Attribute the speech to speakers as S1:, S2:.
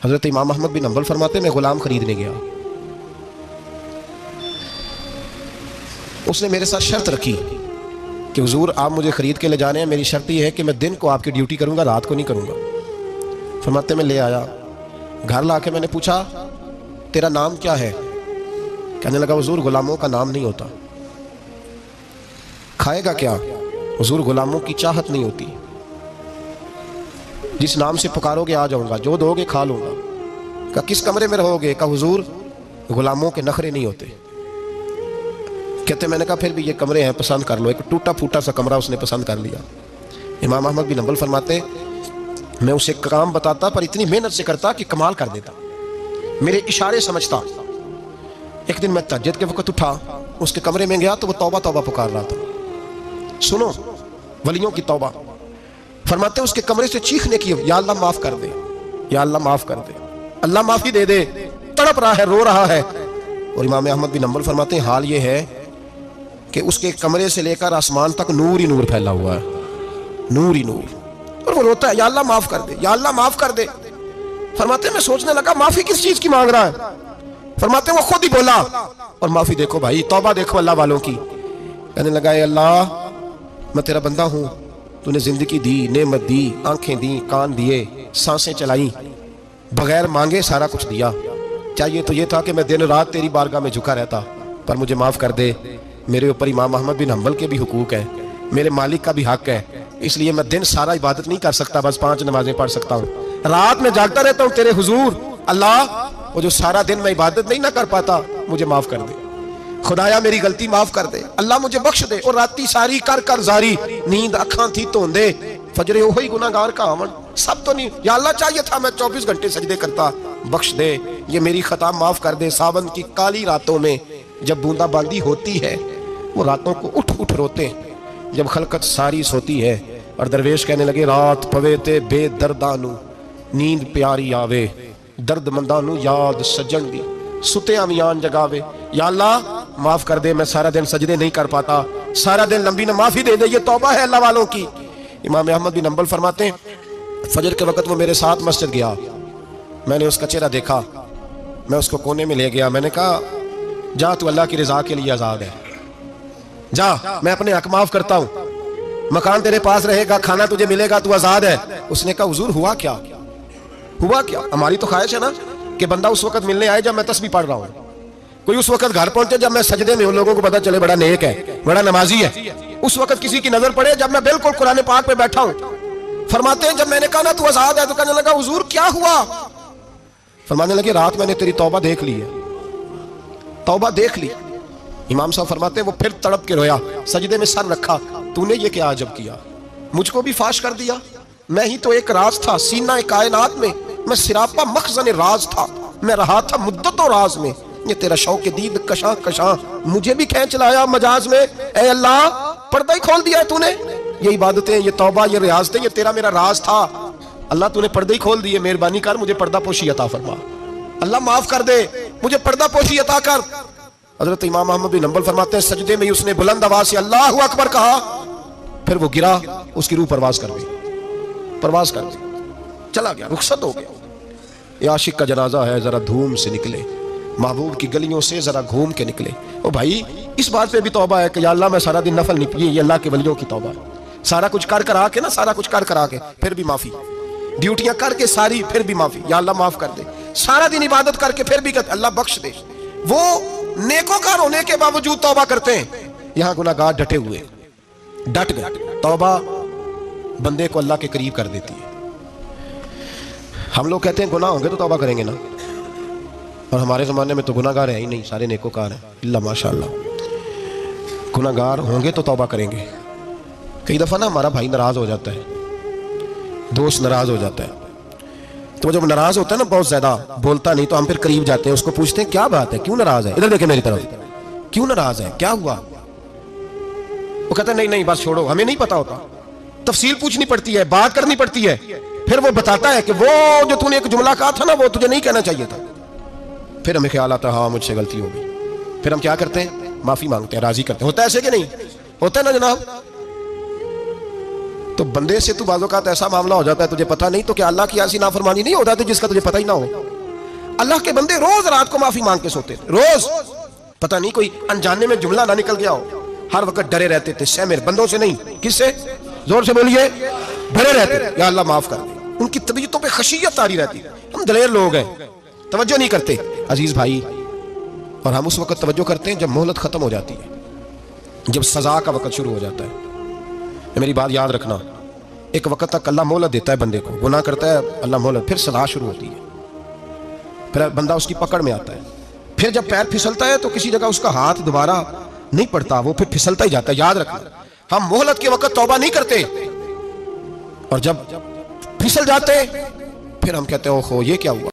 S1: حضرت امام احمد بن حنبل فرماتے میں غلام خریدنے گیا، اس نے میرے ساتھ شرط رکھی کہ حضور آپ مجھے خرید کے لے جانے ہیں، میری شرط یہ ہے کہ میں دن کو آپ کی ڈیوٹی کروں گا، رات کو نہیں کروں گا۔ فرماتے میں لے آیا، گھر لا کے میں نے پوچھا تیرا نام کیا ہے؟ کہنے لگا حضور غلاموں کا نام نہیں ہوتا۔ کھائے گا کیا؟ حضور غلاموں کی چاہت نہیں ہوتی، جس نام سے پکارو گے آ جاؤں گا، جو دو گے کھا لوں گا۔ کہا کس کمرے میں رہو گے؟ کہا حضور غلاموں کے نخرے نہیں ہوتے۔ کہتے میں نے کہا پھر بھی یہ کمرے ہیں، پسند کر لو۔ ایک ٹوٹا پھوٹا سا کمرہ اس نے پسند کر لیا۔ امام احمد بن حنبل فرماتے میں اسے کام بتاتا پر اتنی محنت سے کرتا کہ کمال کر دیتا، میرے اشارے سمجھتا۔ ایک دن میں تہجد کے وقت اٹھا، اس کے کمرے میں گیا تو وہ توبہ توبہ پکار رہا تھا۔ سنو ولیوں کی توبہ، فرماتے اس کے کمرے سے چیخنے کی، یا اللہ معاف کر دے، یا اللہ معاف کر دے، اللہ معافی دے دے، تڑپ رہا ہے، رو رہا ہے۔ اور امام احمد بن حنبل فرماتے ہیں حال یہ ہے کہ اس کے کمرے سے لے کر آسمان تک نور ہی نور پھیلا ہوا ہے، نور ہی نور، اور وہ روتا ہے یا اللہ معاف کر دے، یا اللہ معاف کر دے۔ فرماتے میں سوچنے لگا معافی کس چیز کی مانگ رہا ہے؟ فرماتے وہ خود ہی بولا، اور معافی دیکھو بھائی، توبہ دیکھو اللہ والوں کی۔ کہنے لگا اے اللہ میں تیرا بندہ ہوں، تو نے زندگی دی، نعمت دی، آنکھیں دی، کان دیے، سانسیں چلائیں، بغیر مانگے سارا کچھ دیا۔ چاہیے تو یہ تھا کہ میں دن رات تیری بارگاہ میں جھکا رہتا، پر مجھے معاف کر دے۔ میرے اوپر امام احمد بن حنبل کے بھی حقوق ہیں، میرے مالک کا بھی حق ہے، اس لیے میں دن سارا عبادت نہیں کر سکتا، بس 5 نمازیں پڑھ سکتا ہوں، رات میں جاگتا رہتا ہوں تیرے حضور۔ اللہ وہ جو سارا دن میں عبادت نہیں نہ کر پاتا مجھے معاف کر دے، خدایا میری غلطی معاف کر دے، اللہ مجھے بخش دے۔ اور راتی ساری کر کر زاری، نیند اکھاں تھی توندے، فجرے وہی گناہگار کا آون، سب تو نہیں، یا اللہ چاہیے تھا میں 24 گھنٹے سجدے کرتا، بخش دے، یہ میری خطا معاف کر دے۔ ساون کی کالی راتوں میں جب بوندا باندی ہوتی ہے، وہ راتوں کو اٹھ اٹھ روتے ہیں، جب خلقت ساری سوتی ہے، اور درویش کہنے لگے رات پوے تے بے دردانو نیند پیاری آوے، درد مندانو یاد سجن دی ستے امیان جگاوے۔ یا اللہ معاف کر دے، میں سارا دن سجدے نہیں کر پاتا، سارا دن لمبی نہ معافی دے دے، یہ توبہ ہے اللہ والوں کی۔ امام احمد بن حنبل فرماتے ہیں فجر کے وقت وہ میرے ساتھ مسجد گیا، میں نے اس کا چہرہ دیکھا، میں اس کو کونے میں لے گیا، میں نے کہا جا تو اللہ کی رضا کے لیے آزاد ہے، جا میں اپنے حق معاف کرتا ہوں، مکان تیرے پاس رہے گا، کھانا تجھے ملے گا، تو آزاد ہے۔ اس نے کہا حضور ہوا کیا؟ ہوا کیا؟ ہماری تو خواہش ہے نا کہ بندہ اس وقت ملنے آئے جب میں تسبیح پڑھ رہا ہوں، کوئی اس وقت گھر پہنچے جب میں سجدے میں ہوں، لوگوں کو پتا چلے بڑا نیک ہے، بڑا نمازی ہے، اس وقت کسی کی نظر پڑے جب میں بالکل قرآن پاک پہ بیٹھا ہوں۔ فرماتے ہیں جب میں نے کہا نا تو آزاد ہے، تو کہنے لگا حضور کیا ہوا؟ فرمانے لگے رات میں نے تیری توبہ دیکھ لی ہے، توبہ دیکھ لی۔ امام صاحب فرماتے ہیں وہ پھر تڑپ کے رویا، سجدے میں سر رکھا، تو نے یہ کیا عجب کیا، مجھ کو بھی فاش کر دیا، میں ہی تو ایک راز تھا سینہ کائنات میں، میں سراپا مخزن راز تھا، میں رہا تھا مدت و راز میں، یہ تیرا شوق دید کشاں کشاں مجھے بھی کھینچ لایا مجاز میں۔ اے اللہ پردہ ہی کھول دیا ہے تو نے، یہ عبادتیں، یہ توبہ، یہ ریاضتیں، یہ تیرا میرا راز تھا، اللہ تو نے پردہ ہی کھول دیے، مہربانی کر مجھے پردہ پوشی عطا فرما، اللہ معاف کر دے، مجھے پردہ پوشی عطا کر۔ حضرت امام احمد بن حنبل فرماتے ہیں سجدے میں اس نے بلند آواز سے اللہ اکبر کہا، پھر وہ گرا، اس کی روح پرواز کر گئی، پرواز کر گئی، چلا گیا، رخصت ہو گیا۔ یہ عاشق کا جنازہ ہے، ذرا دھوم سے نکلے، محبوب کی گلیوں سے ذرا گھوم کے نکلے۔ او بھائی اس بات پہ بھی توبہ ہے کہ یا اللہ میں سارا دن نفل نہیں پی، یہ اللہ کے ولیوں کی توبہ ہے، سارا کچھ کر کر آ کے نا، سارا کچھ کر کر آ کے پھر بھی معافی، ڈیوٹیاں کر کے ساری پھر بھی معافی، یا اللہ معاف کر دے، سارا دن عبادت کر کے پھر بھی اللہ بخش دے۔ وہ نیکوکار ہونے کے باوجود توبہ کرتے ہیں، یہاں گناہگار ڈٹے ہوئے، ڈٹ گئے۔ توبہ بندے کو اللہ کے قریب کر دیتی ہے۔ ہم لوگ کہتے ہیں گناہ ہوں گے تو توبہ کریں گے نا، اور ہمارے زمانے میں تو گناہگار ہے ہی نہیں، سارے نیکوکار ہیں، اللہ ماشاءاللہ، گناہگار ہوں گے تو توبہ کریں گے۔ کئی دفعہ نا ہمارا بھائی ناراض ہو جاتا ہے، دوست ناراض ہو جاتا ہے، تو جب ناراض ہوتا ہے نا بہت زیادہ بولتا نہیں، تو ہم پھر قریب جاتے ہیں، اس کو پوچھتے ہیں کیا بات ہے، کیوں ناراض ہے، ادھر دیکھیں میری طرف، کیوں ناراض ہے، کیا ہوا؟ وہ کہتا ہے نہیں نہیں بس چھوڑو، ہمیں نہیں پتا ہوتا، تفصیل پوچھنی پڑتی ہے، بات کرنی پڑتی ہے، پھر وہ بتاتا ہے کہ وہ جو تو نے ایک جملہ کہا تھا نا وہ تجھے نہیں کہنا چاہیے تھا۔ پھر ہمیں خیال آتا ہے ہاں مجھ سے غلطی ہو گئی، پھر ہم کیا کرتے ہیں، معافی مانگتے ہیں، راضی کرتے ہیں، ہوتا ہے ایسے کہ نہیں ہوتا ہے نا جناب؟ تو بندے سے تو بعض اوقات ایسا معاملہ ہو جاتا ہے تجھے پتہ نہیں، تو کیا اللہ کی ایسی نافرمانی نہیں ہو جاتی جس کا تجھے پتہ ہی نہ ہو؟ اللہ کے بندے روز رات کو معافی مانگ کے سوتے تھے، روز، پتہ نہیں کوئی انجانے میں جملہ نہ نکل گیا ہو، ہر وقت ڈرے رہتے تھے، سہمر بندوں سے نہیں، کس سے؟ زور سے بولیے، ڈرے رہتے تھے یا اللہ معاف کر دے۔ ان کی طبیعتوں پہ خشیت تاری رہتی۔ ہم دلیر لوگ ہیں، توجہ نہیں کرتے عزیز بھائی، اور ہم اس وقت توجہ کرتے ہیں جب مہلت ختم ہو جاتی ہے، جب سزا کا وقت شروع ہو جاتا ہے۔ میری بات یاد رکھنا، ایک وقت تک اللہ مہلت دیتا ہے بندے کو، گناہ کرتا ہے اللہ مہلت، پھر سزا شروع ہوتی ہے، پھر بندہ اس کی پکڑ میں آتا ہے، پھر جب پیر پھسلتا ہے تو کسی جگہ اس کا ہاتھ دوبارہ نہیں پڑتا، وہ پھر پھسلتا ہی جاتا ہے۔ یاد رکھنا، ہم مہلت کے وقت توبہ نہیں کرتے، اور جب پھسل جاتے پھر ہم کہتے ہیں اوہو یہ کیا ہوا۔